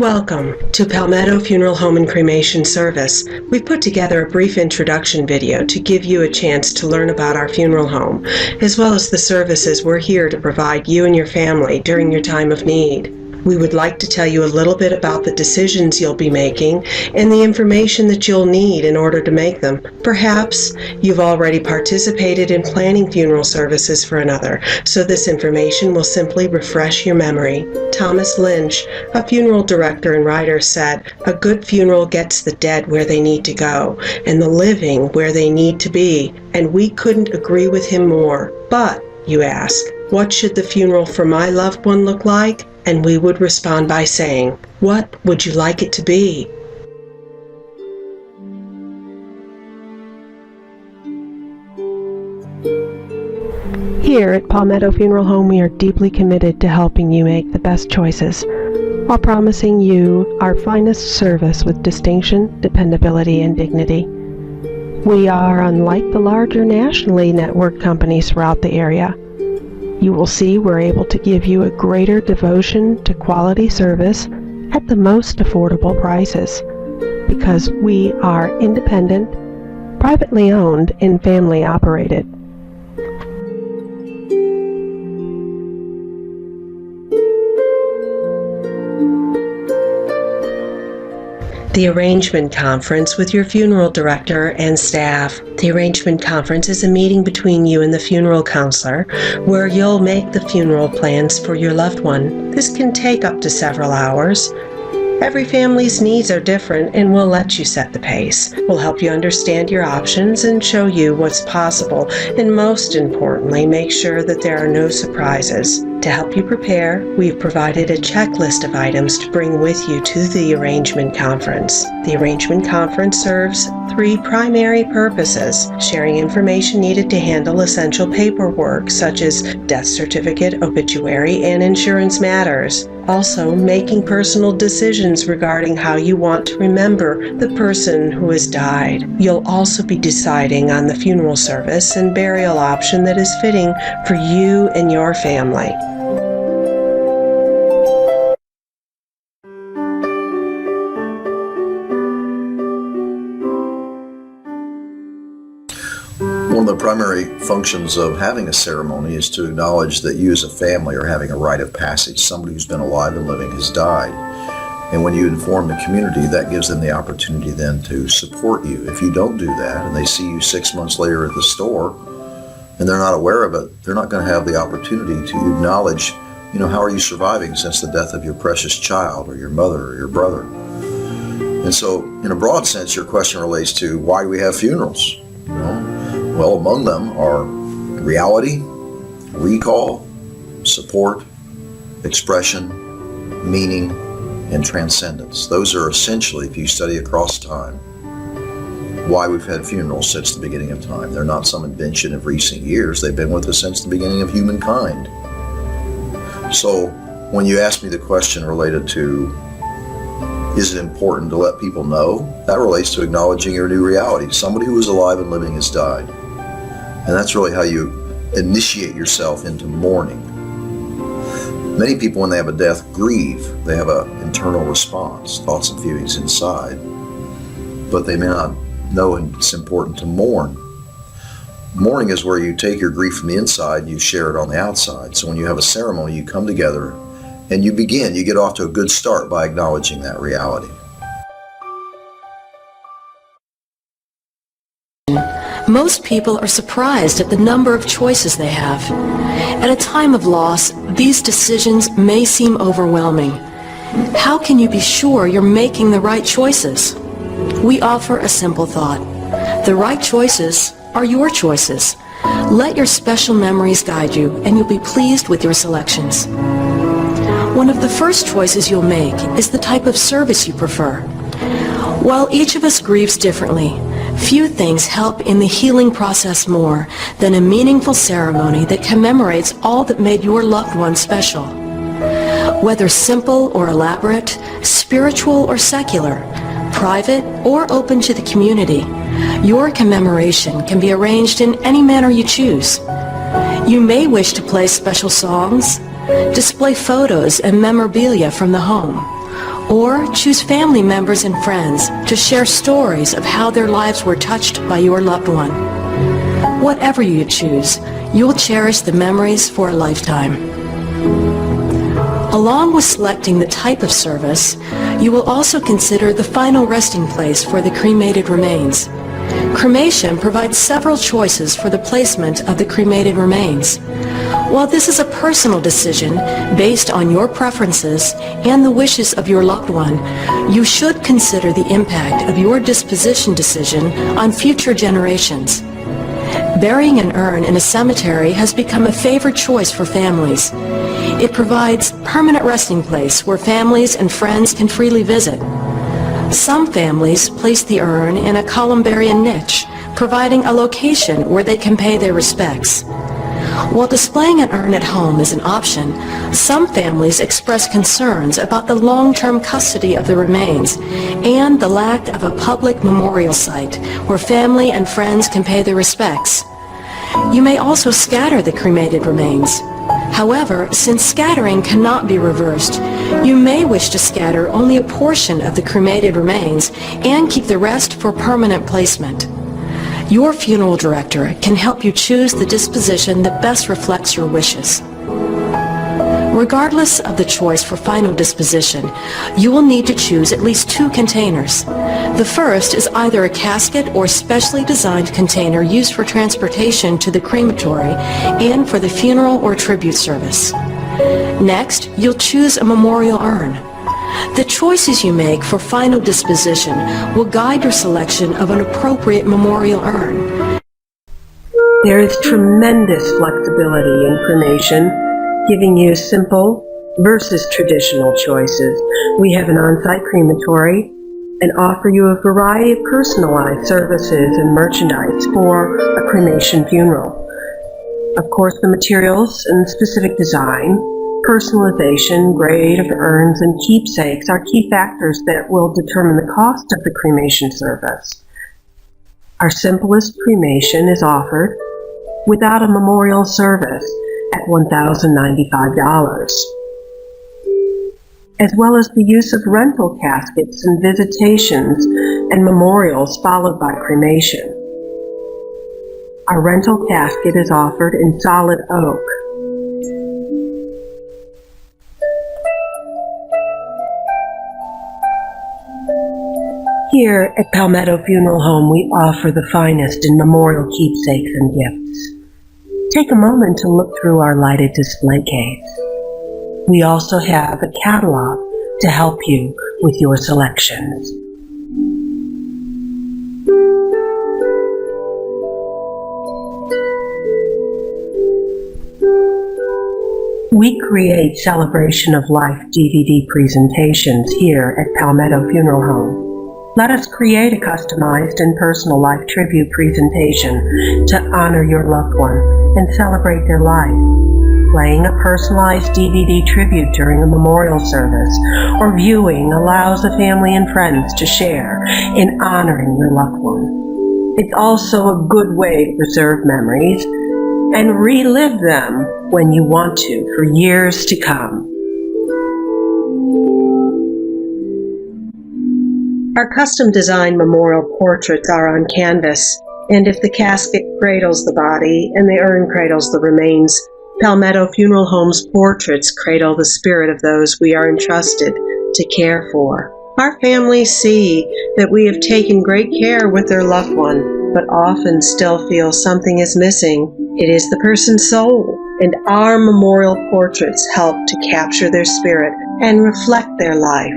Welcome to Palmetto Funeral Home and Cremation Service. We've put together a brief introduction video to give you a chance to learn about our funeral home, as well as the services we're here to provide you and your family during your time of need. We would like to tell you a little bit about the decisions you'll be making and the information that you'll need in order to make them. Perhaps you've already participated in planning funeral services for another, so this information will simply refresh your memory. Thomas Lynch, a funeral director and writer, said, "A good funeral gets the dead where they need to go and the living where they need to be," and we couldn't agree with him more. But, you ask, what should the funeral for my loved one look like? And we would respond by saying, what would you like it to be? Here at Palmetto Funeral Home, we are deeply committed to helping you make the best choices, while promising you our finest service with distinction, dependability, and dignity. We are unlike the larger nationally networked companies throughout the area. You will see we're able to give you a greater devotion to quality service at the most affordable prices, because we are independent, privately owned, and family operated. The Arrangement Conference with your funeral director and staff. The Arrangement Conference is a meeting between you and the funeral counselor where you'll make the funeral plans for your loved one. This can take up to several hours. Every family's needs are different, and we'll let you set the pace. We'll help you understand your options and show you what's possible, and most importantly, make sure that there are no surprises. To help you prepare, we've provided a checklist of items to bring with you to the Arrangement Conference. The Arrangement Conference serves three primary purposes: sharing information needed to handle essential paperwork such as death certificate, obituary, and insurance matters. Also, making personal decisions regarding how you want to remember the person who has died. You'll also be deciding on the funeral service and burial option that is fitting for you and your family. One of the primary functions of having a ceremony is to acknowledge that you as a family are having a rite of passage. Somebody who's been alive and living has died. And when you inform the community, that gives them the opportunity then to support you. If you don't do that and they see you 6 months later at the store and they're not aware of it, they're not going to have the opportunity to acknowledge, how are you surviving since the death of your precious child or your mother or your brother? And so, in a broad sense, your question relates to why do we have funerals? Well, among them are reality, recall, support, expression, meaning, and transcendence. Those are essentially, if you study across time, why we've had funerals since the beginning of time. They're not some invention of recent years. They've been with us since the beginning of humankind. So when you ask me the question related to, is it important to let people know? That relates to acknowledging your new reality. Somebody who is alive and living has died. And that's really how you initiate yourself into mourning. Many people, when they have a death, grieve. They have an internal response, thoughts and feelings inside. But they may not know it's important to mourn. Mourning is where you take your grief from the inside and you share it on the outside. So when you have a ceremony, you come together and you get off to a good start by acknowledging that reality. Most people are surprised at the number of choices they have. At a time of loss, these decisions may seem overwhelming. How can you be sure you're making the right choices? We offer a simple thought. The right choices are your choices. Let your special memories guide you, and you'll be pleased with your selections. One of the first choices you'll make is the type of service you prefer. While each of us grieves differently, few things help in the healing process more than a meaningful ceremony that commemorates all that made your loved one special. Whether simple or elaborate, spiritual or secular, private or open to the community, your commemoration can be arranged in any manner you choose. You may wish to play special songs, display photos and memorabilia from the home, Or choose family members and friends to share stories of how their lives were touched by your loved one. Whatever you choose, you'll cherish the memories for a lifetime. Along with selecting the type of service, you will also consider the final resting place for the cremated remains. Cremation provides several choices for the placement of the cremated remains. While this is a personal decision based on your preferences and the wishes of your loved one, you should consider the impact of your disposition decision on future generations. Burying an urn in a cemetery has become a favored choice for families. It provides permanent resting place where families and friends can freely visit. Some families place the urn in a columbarium niche, providing a location where they can pay their respects. While displaying an urn at home is an option, some families express concerns about the long-term custody of the remains and the lack of a public memorial site where family and friends can pay their respects. You may also scatter the cremated remains. However, since scattering cannot be reversed, you may wish to scatter only a portion of the cremated remains and keep the rest for permanent placement. Your funeral director can help you choose the disposition that best reflects your wishes. Regardless of the choice for final disposition, you will need to choose at least 2 containers. The first is either a casket or specially designed container used for transportation to the crematory and for the funeral or tribute service. Next, you'll choose a memorial urn. The choices you make for final disposition will guide your selection of an appropriate memorial urn. There is tremendous flexibility in cremation, giving you simple versus traditional choices. We have an on-site crematory and offer you a variety of personalized services and merchandise for a cremation funeral. Of course, the materials and specific design, personalization, grade of urns, and keepsakes are key factors that will determine the cost of the cremation service. Our simplest cremation is offered without a memorial service at $1,095, as well as the use of rental caskets and visitations and memorials followed by cremation. Our rental casket is offered in solid oak. Here at Palmetto Funeral Home, we offer the finest in memorial keepsakes and gifts. Take a moment to look through our lighted display case. We also have a catalog to help you with your selections. We create celebration of life DVD presentations here at Palmetto Funeral Home. Let us create a customized and personal life tribute presentation to honor your loved one and celebrate their life. Playing a personalized DVD tribute during a memorial service or viewing allows the family and friends to share in honoring your loved one. It's also a good way to preserve memories and relive them when you want to for years to come. Our custom-designed memorial portraits are on canvas, and if the casket cradles the body and the urn cradles the remains, Palmetto Funeral Home's portraits cradle the spirit of those we are entrusted to care for. Our families see that we have taken great care with their loved one, but often still feel something is missing. It is the person's soul, and our memorial portraits help to capture their spirit and reflect their life.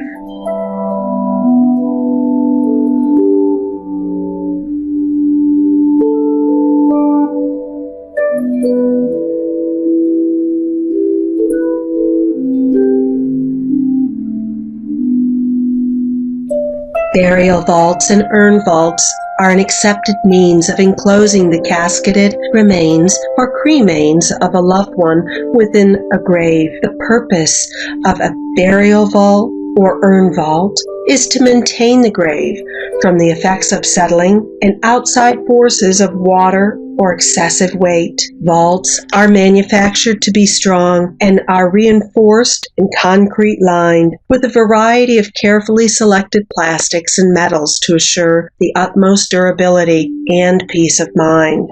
Burial vaults and urn vaults are an accepted means of enclosing the casketed remains or cremains of a loved one within a grave. The purpose of a burial vault or urn vault is to maintain the grave from the effects of settling and outside forces of water or excessive weight. Vaults are manufactured to be strong and are reinforced and concrete lined with a variety of carefully selected plastics and metals to assure the utmost durability and peace of mind.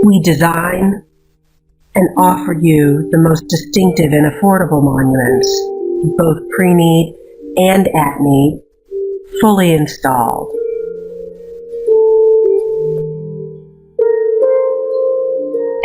We design and offer you the most distinctive and affordable monuments, both pre-need and at need, fully installed.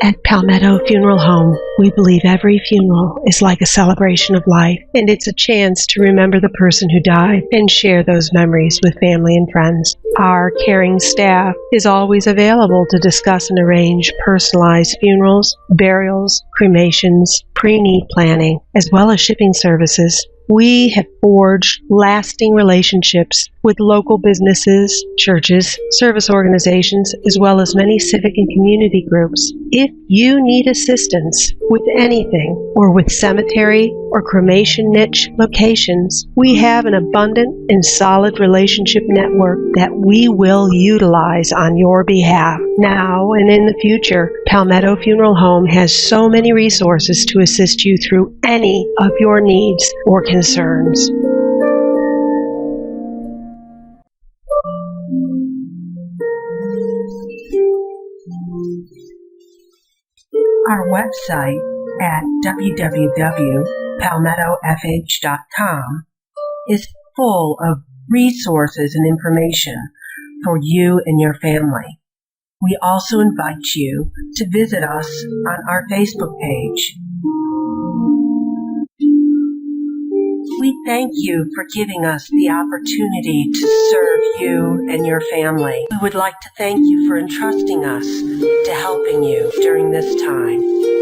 At Palmetto Funeral Home, we believe every funeral is like a celebration of life, and it's a chance to remember the person who died and share those memories with family and friends. Our caring staff is always available to discuss and arrange personalized funerals, burials, cremations, pre-need planning, as well as shipping services. We have forged lasting relationships with local businesses, churches, service organizations, as well as many civic and community groups. If you need assistance with anything or with cemetery or cremation niche locations, we have an abundant and solid relationship network that we will utilize on your behalf. Now and in the future, Palmetto Funeral Home has so many resources to assist you through any of your needs or concerns. Our website at www.palmettofh.com is full of resources and information for you and your family. We also invite you to visit us on our Facebook page. We thank you for giving us the opportunity to serve you and your family. We would like to thank you for entrusting us to helping you during this time.